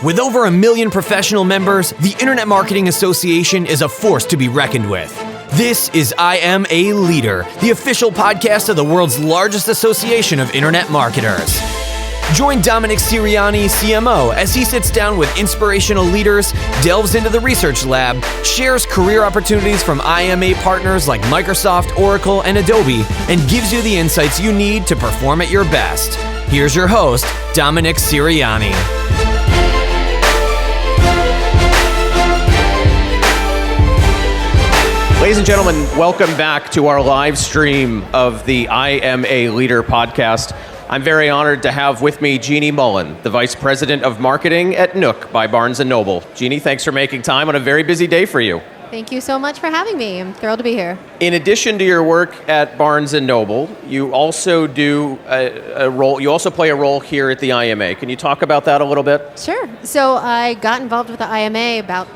With over 1 million professional members, the Internet Marketing Association is a force to be reckoned with. This is I Am a Leader, the official podcast of the world's largest association of Internet marketers. Join Dominic Sirianni, CMO, as he sits down with inspirational leaders, delves into the research lab, shares career opportunities from IMA partners like Microsoft, Oracle, and Adobe, and gives you the insights you need to perform at your best. Here's your host, Dominic Sirianni. Ladies and gentlemen, welcome back to our live stream of the I Am a Leader podcast. I'm very honored to have with me Jeanniey Mullen, the Vice President of Marketing at Nook by Barnes & Noble. Jeanniey, thanks for making time on a very busy day for you. Thank you so much for having me. I'm thrilled to be here. In addition to your work at Barnes & Noble, you also do a role. You also play a role here at the IMA. Can you talk about that a little bit? Sure. So I got involved with the IMA about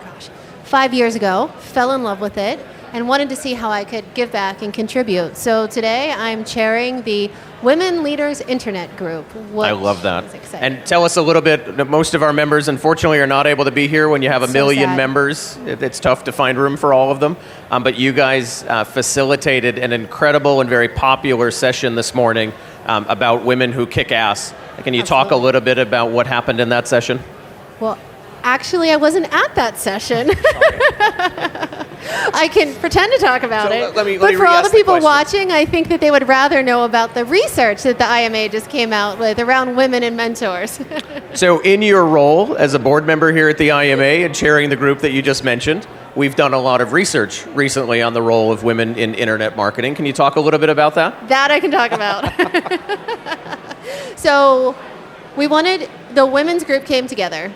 5 years ago, fell in love with it, and wanted to see how I could give back and contribute. So today I'm chairing the Women Leaders Internet Group. I love that. And tell us a little bit, most of our members unfortunately are not able to be here when you have a million members. It's tough to find room for all of them. But you guys facilitated an incredible and very popular session this morning about women who kick ass. Can you talk a little bit about what happened in that session? Well, actually, I wasn't at that session. I can pretend to talk about it. But for all the people watching, I think that they would rather know about the research that the IMA just came out with around women and mentors. So in your role as a board member here at the IMA and chairing the group that you just mentioned, we've done a lot of research recently on the role of women in internet marketing. Can you talk a little bit about that? That I can talk about. So the women's group came together.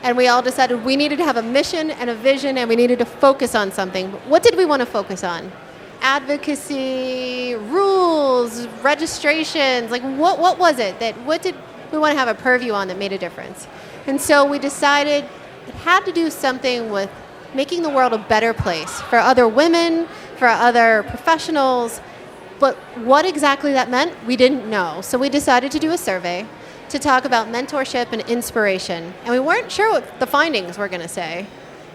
And we all decided we needed to have a mission and a vision, and we needed to focus on something. What did we want to focus on? Advocacy, rules, registrations. Like, what was it? What did we want to have a purview on that made a difference? And so we decided it had to do something with making the world a better place for other women, for other professionals. But what exactly that meant, we didn't know. So we decided to do a survey to talk about mentorship and inspiration. And we weren't sure what the findings were going to say.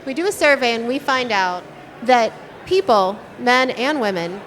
We do a survey and we find out that people, men and women,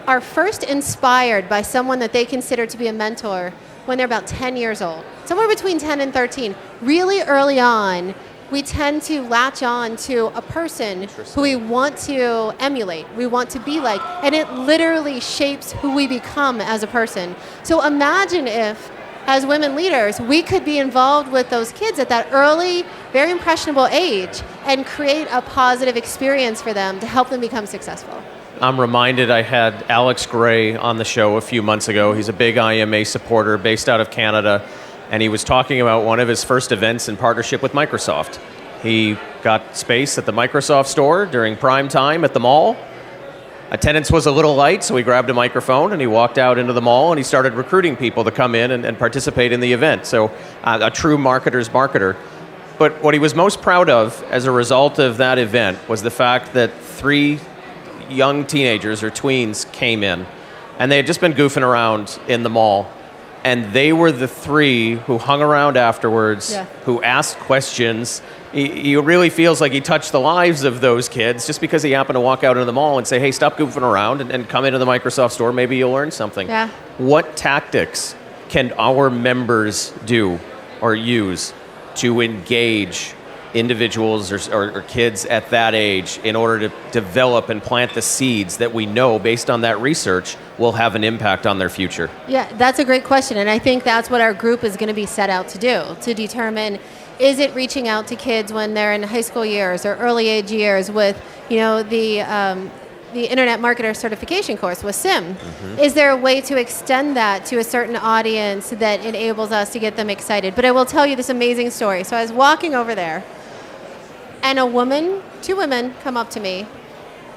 are first inspired by someone that they consider to be a mentor when they're about 10 years old. Somewhere between 10 and 13. Really early on, we tend to latch on to a person who we want to emulate, we want to be like, and it literally shapes who we become as a person. So imagine if, as women leaders, we could be involved with those kids at that early, very impressionable age and create a positive experience for them to help them become successful. I'm reminded I had Alex Gray on the show a few months ago. He's a big IMA supporter based out of Canada, and he was talking about one of his first events in partnership with Microsoft. He got space at the Microsoft store during prime time at the mall. Attendance was a little light, so he grabbed a microphone and he walked out into the mall and he started recruiting people to come in and participate in the event. So a true marketer's marketer. But what he was most proud of as a result of that event was the fact that 3 young teenagers or tweens came in and they had just been goofing around in the mall. And they were the 3 who hung around afterwards, who asked questions. He really feels like he touched the lives of those kids just because he happened to walk out into the mall and say, hey, stop goofing around and come into the Microsoft store. Maybe you'll learn something. Yeah. What tactics can our members do or use to engage individuals or kids at that age in order to develop and plant the seeds that we know, based on that research, will have an impact on their future? Yeah, that's a great question. And I think that's what our group is going to be set out to do, to determine, is it reaching out to kids when they're in high school years or early age years with, the Internet Marketer Certification course with SIM? Mm-hmm. Is there a way to extend that to a certain audience that enables us to get them excited? But I will tell you this amazing story. So I was walking over there, and 2 women come up to me,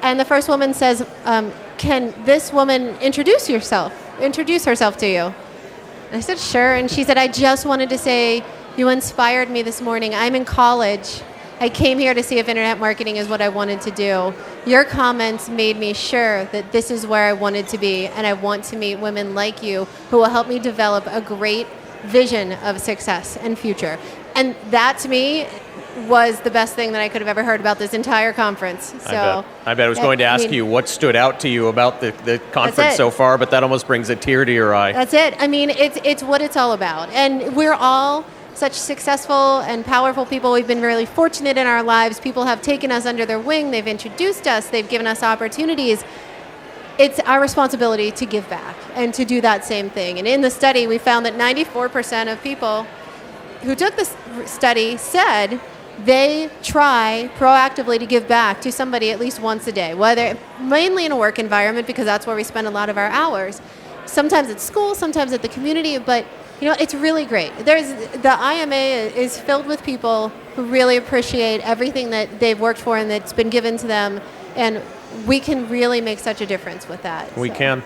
and the first woman says, can this woman introduce herself to you? And I said, sure. And she said, I just wanted to say, you inspired me this morning. I'm in college. I came here to see if internet marketing is what I wanted to do. Your comments made me sure that this is where I wanted to be, and I want to meet women like you who will help me develop a great vision of success and future. And that, to me, was the best thing that I could have ever heard about this entire conference. So I bet I was going to ask you what stood out to you about the conference so far, but that almost brings a tear to your eye. That's it. I mean, it's what it's all about. And we're all such successful and powerful people. We've been really fortunate in our lives. People have taken us under their wing. They've introduced us. They've given us opportunities. It's our responsibility to give back and to do that same thing. And in the study, we found that 94% of people who took this study said they try proactively to give back to somebody at least once a day, whether mainly in a work environment, because that's where we spend a lot of our hours. Sometimes at school, sometimes at the community, but it's really great. The IMA is filled with people who really appreciate everything that they've worked for and that's been given to them, and we can really make such a difference with that. We can.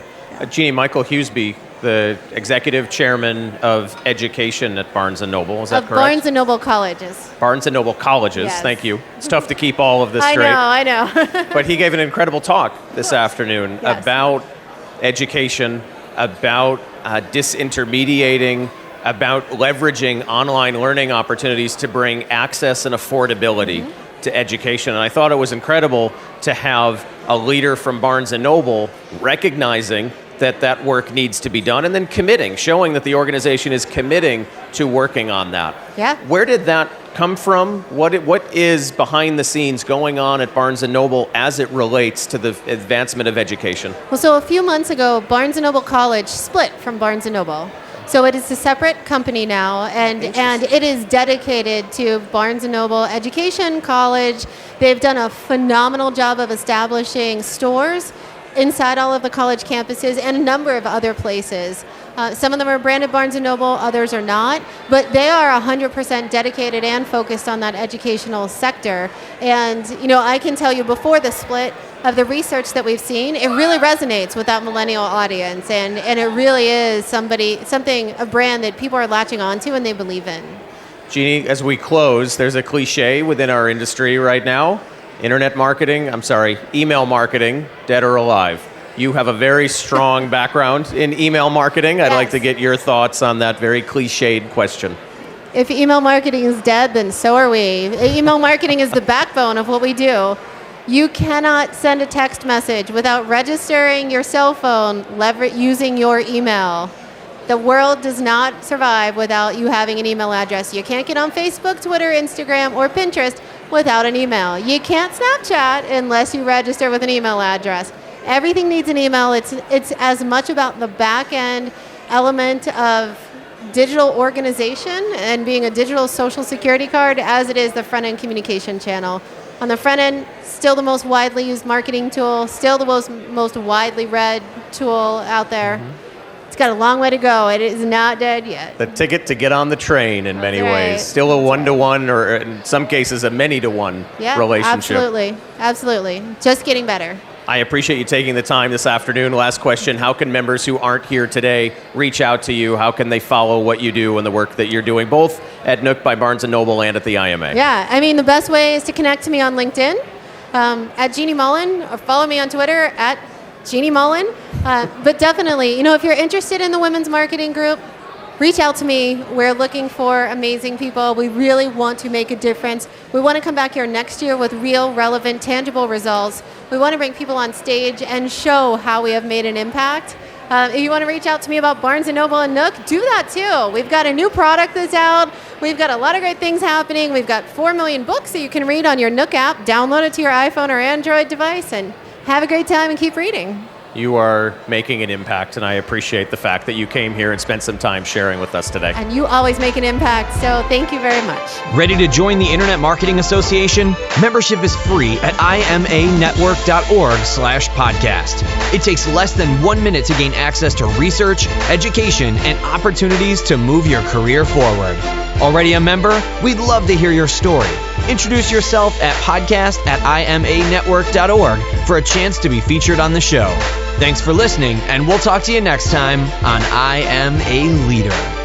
Jeannie, Michael Hughesby, the executive chairman of education at Barnes & Noble, is that correct? Barnes & Noble Colleges. Barnes & Noble Colleges, yes. Thank you. It's tough to keep all of this straight. I know. But he gave an incredible talk this afternoon about education, about disintermediating, about leveraging online learning opportunities to bring access and affordability to education. And I thought it was incredible to have a leader from Barnes & Noble recognizing that work needs to be done and then committing, showing that the organization is committing to working on that. Yeah. Where did that come from? What is behind the scenes going on at Barnes & Noble as it relates to the advancement of education? Well, so a few months ago, Barnes & Noble College split from Barnes & Noble. So it is a separate company now, and it is dedicated to Barnes & Noble Education College. They've done a phenomenal job of establishing stores inside all of the college campuses and a number of other places. Some of them are branded Barnes & Noble, others are not, but they are 100% dedicated and focused on that educational sector. And I can tell you, before the split, of the research that we've seen, it really resonates with that millennial audience, and it really is a brand that people are latching onto and they believe in. Jeannie, as we close, there's a cliche within our industry right now. Email marketing, dead or alive. You have a very strong background in email marketing. I'd like to get your thoughts on that very cliched question. If email marketing is dead, then so are we. Email marketing is the backbone of what we do. You cannot send a text message without registering your cell phone, using your email. The world does not survive without you having an email address. You can't get on Facebook, Twitter, Instagram, or Pinterest without an email. You can't Snapchat unless you register with an email address. Everything needs an email. It's as much about the back end element of digital organization and being a digital social security card as it is the front end communication channel. On the front end, still the most widely used marketing tool, still the most widely read tool out there. It's got a long way to go. It is not dead yet. The ticket to get on the train in many ways. Still a one-to-one, or in some cases a many-to-one relationship. Absolutely. Just getting better. I appreciate you taking the time this afternoon. Last question, how can members who aren't here today reach out to you? How can they follow what you do and the work that you're doing, both at Nook by Barnes & Noble and at the IMA? Yeah, the best way is to connect to me on LinkedIn, at Jeanniey Mullen, or follow me on Twitter at Jeanniey Mullen. But definitely, if you're interested in the women's marketing group, reach out to me. We're looking for amazing people. We really want to make a difference. We want to come back here next year with real, relevant, tangible results. We want to bring people on stage and show how we have made an impact. If you want to reach out to me about Barnes & Noble and Nook, do that too. We've got a new product that's out. We've got a lot of great things happening. We've got 4 million books that you can read on your Nook app. Download it to your iPhone or Android device and have a great time and keep reading. You are making an impact, and I appreciate the fact that you came here and spent some time sharing with us today. And you always make an impact, so thank you very much. Ready to join the Internet Marketing Association? Membership is free at imanetwork.org/podcast. It takes less than 1 minute to gain access to research, education, and opportunities to move your career forward. Already a member? We'd love to hear your story. Introduce yourself at podcast@imanetwork.org for a chance to be featured on the show. Thanks for listening, and we'll talk to you next time on I Am a Leader.